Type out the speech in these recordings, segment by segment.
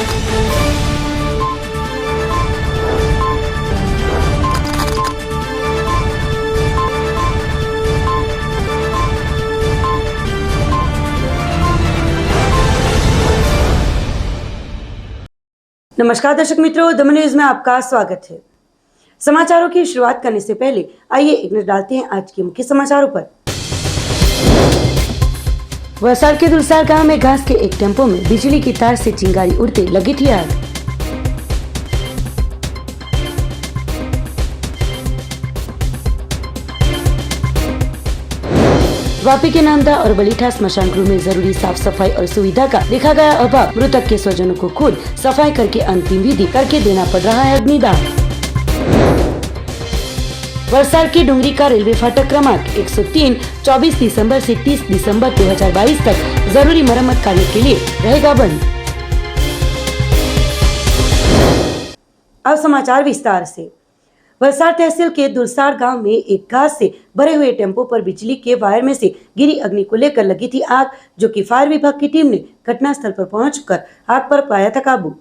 नमस्कार दर्शक मित्रों, दमन न्यूज में आपका स्वागत है। समाचारों की शुरुआत करने से पहले आइए एक नजर डालते हैं आज के मुख्य समाचारों पर। वलसाड के दुलसार गांव में घास के एक टेम्पो में बिजली की तार से चिंगारी उड़ते लगी थी आग। वापी के नामदा और बलीठा स्मशान गृह में जरूरी साफ सफाई और सुविधा का देखा गया अभाव। मृतक के स्वजनों को खुद सफाई करके अंतिम विधि करके देना पड़ रहा है अग्निदाह। वलसाड की डुंगरी का रेलवे फाटक क्रमांक 103 24 दिसंबर से 30 दिसंबर 2022 तक जरूरी मरम्मत कार्य के लिए रहेगा बंद। अब समाचार विस्तार से। वलसाड तहसील के दुलसार गांव में एक घास से भरे हुए टेम्पो पर बिजली के वायर में से गिरी अग्नि को लेकर लगी थी आग, जो कि फायर विभाग की टीम ने घटनास्थल पर पहुंचकर आग पर पाया था काबू।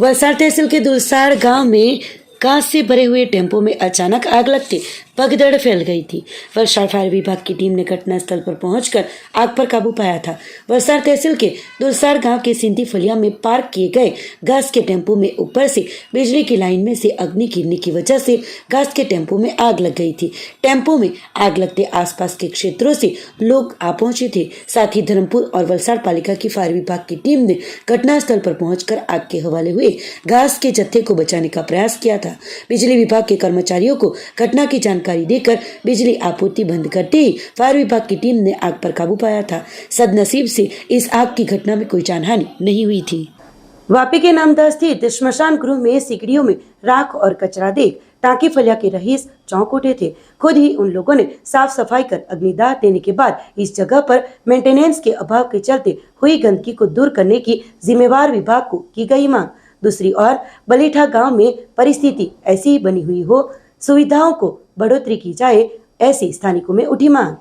वलसाड तहसील के दुलसार गांव में घास से भरे हुए टेम्पो में अचानक आग लगते भगदड़ फैल गई थी। वलसाड फायर विभाग की टीम ने घटनास्थल पर पहुंचकर आग पर काबू पाया था। वलसाड तहसील के दुलसार गांव के सिंधी फलिया में पार्क किए गए घास के टेम्पो में ऊपर से बिजली की लाइन में से अग्नि गिरने की वजह से घास के टेम्पो में आग लग गई थी। टेम्पो में आग लगते आसपास के क्षेत्रों से लोग आ पहुंचे थे। साथ ही धर्मपुर और वलसाड पालिका की फायर विभाग की टीम ने घटनास्थल पर पहुंचकर आग के हवाले हुए घास के जत्थे को बचाने का प्रयास किया था। बिजली विभाग के कर्मचारियों को घटना की जानकारी देकर बिजली आपूर्ति बंद करते ही फायर विभाग की टीम ने आग पर काबू पाया था। सदनसीब से इस आग की घटना में कोई जानहानि नहीं हुई थी। वापी के नामदा स्थित श्मशान गृह में सिकड़ियों में राख और कचरा देख टांकी फलिया के रईस चौंक उठे थे। खुद ही उन लोगों ने साफ सफाई कर अग्निदाह देने के बाद इस जगह पर मेंटेनेंस के अभाव के चलते हुई गंदगी को दूर करने की जिम्मेवार विभाग को की गई मांग। दूसरी ओर बलीठा गांव में परिस्थिति ऐसी ही बनी हुई हो, सुविधाओं को बढ़ोतरी की जाए, ऐसी स्थानिकों में उठी मांग।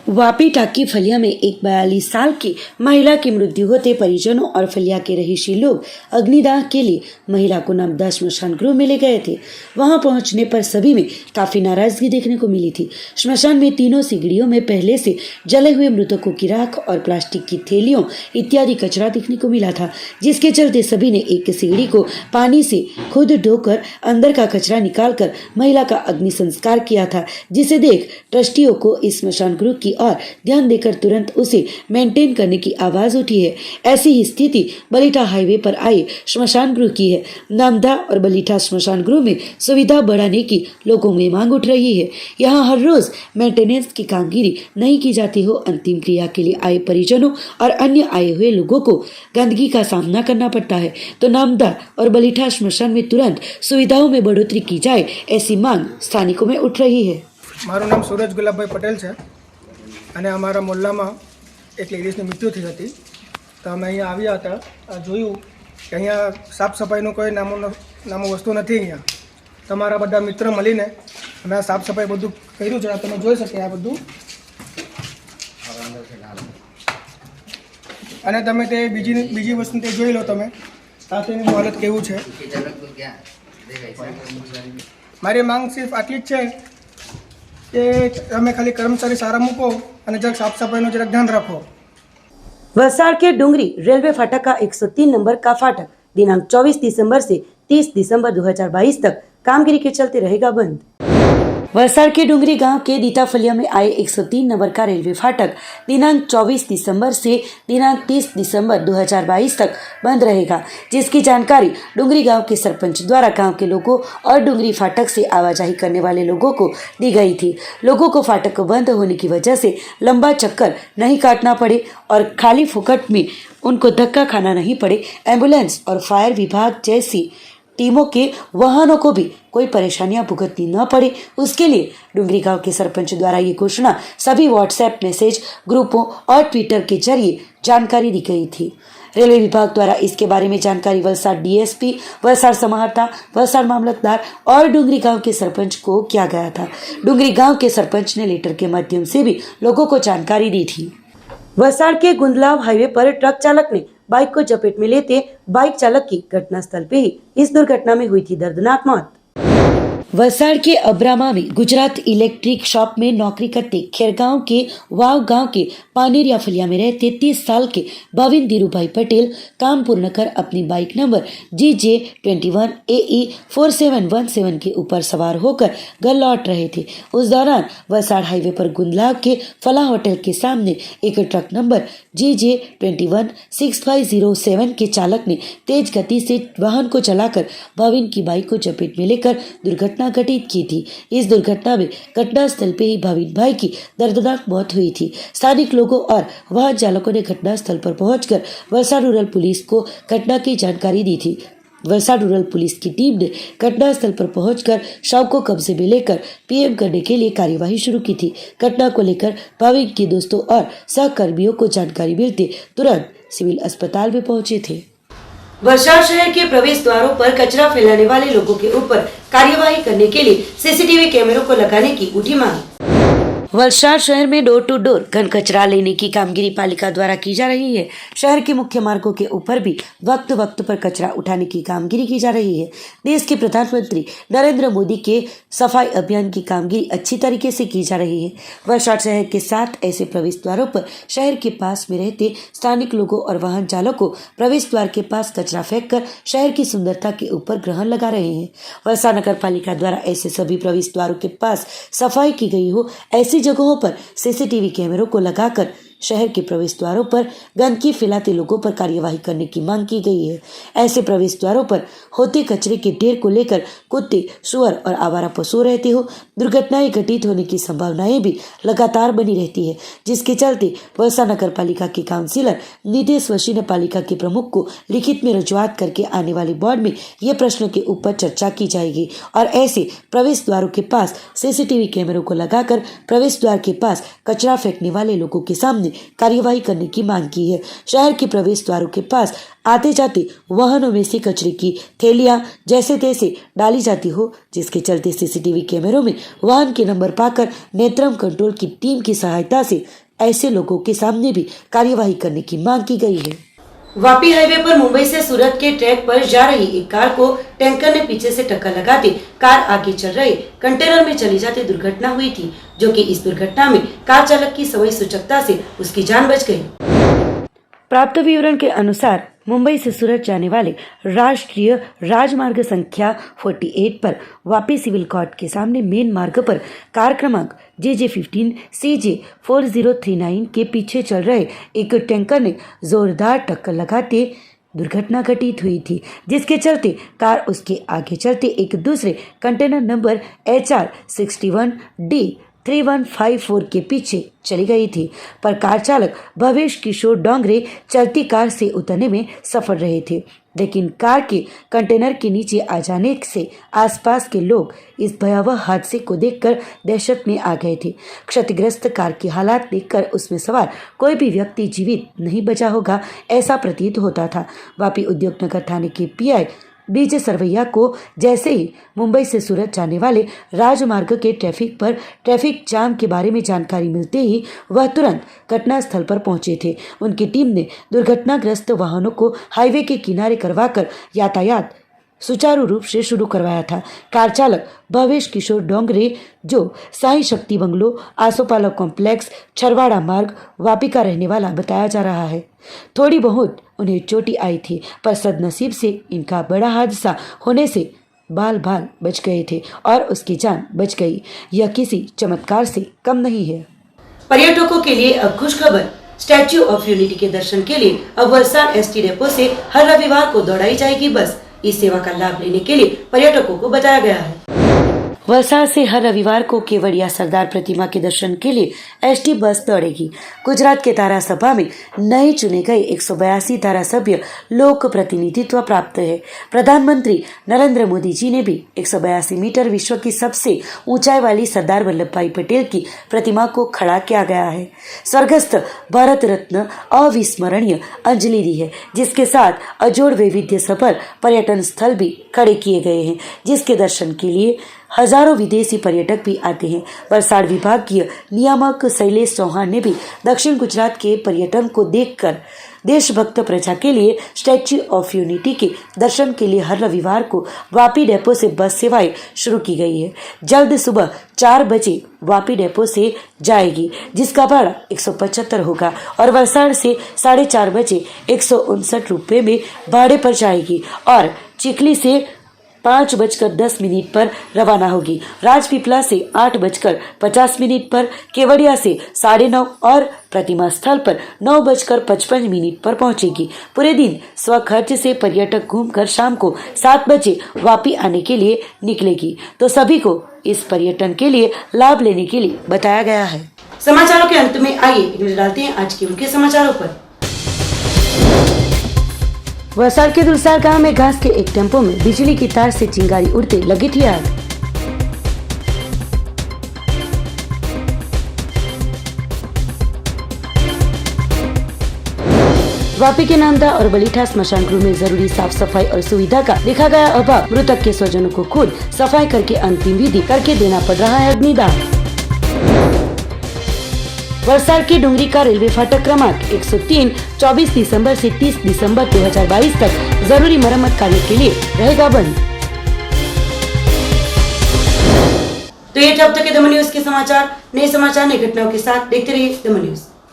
वापी टाकी फलिया में एक 42 साल की महिला की मृत्यु होते परिजनों और फलिया के रहीशी लोग अग्निदाह के लिए महिला को नामदा स्मशान गृह में ले गए थे। वहां पहुंचने पर सभी में काफी नाराजगी देखने को मिली थी। स्मशान में तीनों सिगड़ियों में पहले से जले हुए मृतकों की राख और प्लास्टिक की थैलियों इत्यादि कचरा देखने को मिला था, जिसके चलते सभी ने एक सिगड़ी को पानी से खुद धोकर अंदर का कचरा निकालकर महिला का अग्नि संस्कार किया था, जिसे देख ट्रस्टियों को इस स्मशान गृह की और ध्यान देकर तुरंत उसे मेंटेन करने की आवाज उठी है। ऐसी ही स्थिति बलीठा हाईवे पर आए स्मशान गृह की है। नामदा और बलीठा स्मशान गृह में सुविधा बढ़ाने की लोगों में मांग उठ रही है। यहाँ हर रोज मेंटेनेंस की कामगिरी नहीं की जाती हो, अंतिम क्रिया के लिए आए परिजनों और अन्य आए हुए लोगों को गंदगी का सामना करना पड़ता है। तो नामदा और बलीठा स्मशान में तुरंत सुविधाओं में बढ़ोतरी की जाए, ऐसी मांग स्थानिकों में उठ रही है। મારું નામ सूरज गुलाबभाई पटेल है અને અમારા મોહલ્લામાં એક લેડીઝની મૃત્યુ થઈ હતી। તો અમે અહીંયા આવ્યા હતા, જોયું કે અહીંયા સાફ સફાઈનું કોઈ નામો વસ્તુ નથી। અહીંયા તમારા બધા મિત્ર મળીને અમે આ સાફ સફાઈ બધું કર્યું છે। તમે જોઈ શકે આ બધું, અને તમે તે બીજી વસ્તુ તે જોઈ લો તમે આ તેની હાલત કેવું છે। મારી માંગ સિર્ફ આટલી જ છે કે તમે ખાલી કર્મચારી સારા મૂકો અને જરાક સાફ સફાઈનું જરાક ધ્યાન રાખો। वलसाड के डुंगरी रेलवे फाटक का 103 नंबर का फाटक दिनांक 24 दिसंबर से 30 दिसंबर 2022 तक कामगिरी के चलते रहेगा बंद। वलसाड के डुंगरी गांव के दीताफलिया में आए 103 नंबर का रेलवे फाटक दिनांक 24 दिसंबर से दिनांक 30 दिसंबर 2022 तक बंद रहेगा, जिसकी जानकारी डुंगरी गांव के सरपंच द्वारा गांव के लोगों और डुंगरी फाटक से आवाजाही करने वाले लोगों को दी गई थी। लोगों को फाटक बंद होने की वजह से लंबा चक्कर नहीं काटना पड़े और खाली फुकट में उनको धक्का खाना नहीं पड़े। एम्बुलेंस और फायर विभाग जैसी टीमों के वाहनों को भी कोई परेशानियां भुगतनी न पड़े, उसके लिए डुंगरी गांव के सरपंच द्वारा ये घोषणा सभी व्हाट्सएप मैसेज ग्रुपों और ट्विटर के जरिए जानकारी दी गई थी। रेलवे विभाग द्वारा इसके बारे में जानकारी वलसाड डीएसपी, वलसाड समाहर्ता, वलसाड मामलतदार और डुंगरी गांव के सरपंच को किया गया था। डुंगरी गांव के सरपंच ने लेटर के माध्यम से भी लोगों को जानकारी दी थी। वलसाड के गुंदलाव हाईवे पर ट्रक चालक ने बाइक को चपेट में लेते बाइक चालक की घटनास्थल पे ही इस दुर्घटना में हुई थी दर्दनाक मौत। वलसाड़ के अब्रामा में गुजरात इलेक्ट्रिक शॉप में नौकरी करते खेरगांव के वाव गांव के पानेरिया फलिया में रहते 30 साल के भाविन धीरूभाई पटेल काम पूर्ण कर अपनी बाइक नंबर GJ21 AE 4717 के ऊपर सवार होकर घर लौट रहे थे। उस दौरान वलसाड़ हाईवे पर गुंदलाव के फलाह होटल के सामने एक ट्रक नंबर GJ21 6507 के चालक ने तेज गति से वाहन को चलाकर भाविन की बाइक को चपेट में लेकर दुर्घटना घटित की थी। इस दुर्घटना में घटनास्थल पे ही भाविन भाई की दर्दनाक मौत हुई थी। स्थानिक लोगों और वाहन चालकों ने घटनास्थल पर पहुंचकर वलसाड़ रूरल पुलिस को घटना की जानकारी दी थी। वलसाड़ रूरल पुलिस की टीम ने घटनास्थल पर पहुंचकर शव को कब्जे में लेकर PM करने के लिए कार्यवाही शुरू की थी। घटना को लेकर भाविन के दोस्तों और सहकर्मियों को जानकारी मिलते तुरंत सिविल अस्पताल में पहुंचे थे। वलसाड़ शहर के प्रवेश द्वारों पर कचरा फैलाने वाले लोगों के ऊपर कार्यवाही करने के लिए CCTV कैमरों को लगाने की उठी मांग। वलसाड़ शहर में डोर टू डोर घन कचरा लेने की कामगिरी पालिका द्वारा की जा रही है। शहर के मुख्य मार्गों के ऊपर भी वक्त वक्त पर कचरा उठाने की कामगिरी की जा रही है। देश के प्रधानमंत्री नरेंद्र मोदी के सफाई अभियान की कामगिरी अच्छी तरीके से की जा रही है। वलसाड़ शहर के 7 ऐसे प्रवेश द्वारों पर शहर के पास में रहते स्थानिक लोगों और वाहन चालकों प्रवेश द्वार के पास कचरा फेंक कर शहर की सुंदरता के ऊपर ग्रहण लगा रहे हैं। वलसाड़ नगर पालिका द्वारा ऐसे सभी प्रवेश द्वारों के पास सफाई की गई हो, ऐसी जगहों पर CCTV कैमरों को लगाकर शहर के प्रवेश द्वारों पर गंदगी फैलाते लोगों पर कार्यवाही करने की मांग की गई है। ऐसे प्रवेश द्वारों पर होते कचरे के ढेर को लेकर कुत्ते, सुअर और आवारा पशु रहते हो, दुर्घटनाएं घटित होने की संभावनाएं भी लगातार बनी रहती है, जिसके चलते वलसाड़ नगर पालिका के काउंसिलर नितेश वशी ने पालिका के प्रमुख को लिखित में रजूआत करके आने वाले बोर्ड में ये प्रश्न के ऊपर चर्चा की जाएगी और ऐसे प्रवेश द्वारों के पास CCTV कैमरों को लगाकर प्रवेश द्वार के पास कचरा फेंकने वाले लोगों के सामने कार्यवाही करने की मांग की है। शहर के प्रवेश द्वारों के पास आते जाते वाहनों में से कचरे की थैलियां जैसे तैसे डाली जाती हो, जिसके चलते CCTV कैमरों में वाहन के नंबर पाकर नेत्रम कंट्रोल की टीम की सहायता से ऐसे लोगों के सामने भी कार्यवाही करने की मांग की गई है। वापी हाईवे पर मुंबई से सूरत के ट्रैक पर जा रही एक कार को टैंकर ने पीछे से टक्कर लगाते कार आगे चल रहे कंटेनर में चली जाती दुर्घटना हुई थी, जो कि इस दुर्घटना में कार चालक की समय सूचकता से उसकी जान बच गई। प्राप्त विवरण के अनुसार मुंबई से सूरत जाने वाले राष्ट्रीय राजमार्ग संख्या 48 पर वापी सिविल कोर्ट के सामने मेन मार्ग पर कार क्रमांक JJ15 CJ 4039 के पीछे चल रहे एक टैंकर ने जोरदार टक्कर लगाते दुर्घटना घटित हुई थी, जिसके चलते कार उसके आगे चलते एक दूसरे कंटेनर नंबर HR 61D 3154 के पीछे चली गई थी, पर कार चालक भवेश किशोर डोंगरे चलती कार से उतरने में सफल रहे थे, लेकिन कार के कंटेनर के नीचे आ जाने से आसपास के लोग इस भयावह हादसे को देखकर दहशत में आ गए थे। क्षतिग्रस्त कार की हालात देखकर उसमें सवार कोई भी व्यक्ति जीवित नहीं बचा होगा, ऐसा प्रतीत होता था। वापी उद्योग नगर थाने के PI DJ सरवैया को जैसे ही मुंबई से सूरत जाने वाले राजमार्ग के ट्रैफिक जाम के बारे में जानकारी मिलते ही वह तुरंत घटनास्थल पर पहुंचे थे। उनकी टीम ने दुर्घटनाग्रस्त वाहनों को हाईवे के किनारे करवाकर यातायात सुचारू रूप से शुरू करवाया था। कार चालक भवेश किशोर डोंगरे, जो साई शक्ति बंगलो, आसोपालव कॉम्प्लेक्स, छरवाड़ा मार्ग, वापी का रहने वाला बताया जा रहा है। थोड़ी बहुत उन्हें चोटें आई थी, पर सदनसीब से इनका बड़ा हादसा होने से बाल बच गए थे और उसकी जान बच गई। यह किसी चमत्कार से कम नहीं है। पर्यटकों के लिए अब खुशखबर, स्टैच्यू ऑफ यूनिटी के दर्शन के लिए अब वलसाड़ ST डेपो से हर रविवार को दौड़ाई जाएगी बस। इस सेवा का लाभ लेने के लिए पर्यटकों को बताया गया है। वलसाड़ से हर रविवार को केवड़िया सरदार प्रतिमा के दर्शन के लिए ST बस दौड़ेगी। गुजरात के धारासभा में नए चुने गए 182 धारासभ्य लोक प्रतिनिधित्व प्राप्त है। प्रधानमंत्री नरेंद्र मोदी जी ने भी 182 मीटर विश्व की सबसे ऊंचाई वाली सरदार वल्लभ भाई पटेल की प्रतिमा को खड़ा किया गया है। स्वर्गस्थ भारत रत्न अविस्मरणीय अंजलि दी है, जिसके साथ अजोड़ वैविध्य सफल पर्यटन स्थल भी खड़े किए गए हैं, जिसके दर्शन के लिए हजारों विदेशी पर्यटक भी आते हैं। वलसाड़ विभागीय नियामक शैलेश चौहान ने भी दक्षिण गुजरात के पर्यटन को देखकर देशभक्त प्रजा के लिए स्टैच्यू ऑफ यूनिटी के दर्शन के लिए हर रविवार को वापी डेपो से बस सेवाएं शुरू की गई है। जल्द सुबह 4 बजे वापी डेपो से जाएगी, जिसका भाड़ा 175 होगा और वलसाड़ से 4:30 बजे 159 रुपये में भाड़े पर जाएगी और चिखली से 5:10 पर रवाना होगी। राजपीपला से 8:50 पर, केवड़िया से 9:30 और प्रतिमा स्थल पर 9:55 पर पहुंचेगी। पूरे दिन स्वखर्च से पर्यटक घूमकर शाम को 7 बजे वापी आने के लिए निकलेगी, तो सभी को इस पर्यटन के लिए लाभ लेने के लिए बताया गया है। समाचारों के अंत में आइए एक नजर डालते हैं आज के मुख्य समाचारों पर। वलसाड़ के दुलसार गांव में घास के एक टेम्पो में बिजली की तार से चिंगारी उड़ते लगी थी आग। वापी के नामदा और बलीठा स्मशान गृह में जरूरी साफ सफाई और सुविधा का देखा गया अभाव। मृतक के स्वजनों को खुद सफाई करके अंतिम विधि करके देना पड़ रहा है अग्निदाह। वलसाड़ के डुंगरी का रेलवे फाटक क्रमांक 103 24 दिसंबर से 30 दिसंबर 2022 तक जरूरी मरम्मत कार्य के लिए रहेगा बंद। तो ये थे अब तक के दमन न्यूज के समाचार। नए समाचार नई घटनाओं के साथ देखते रहिए दमन न्यूज।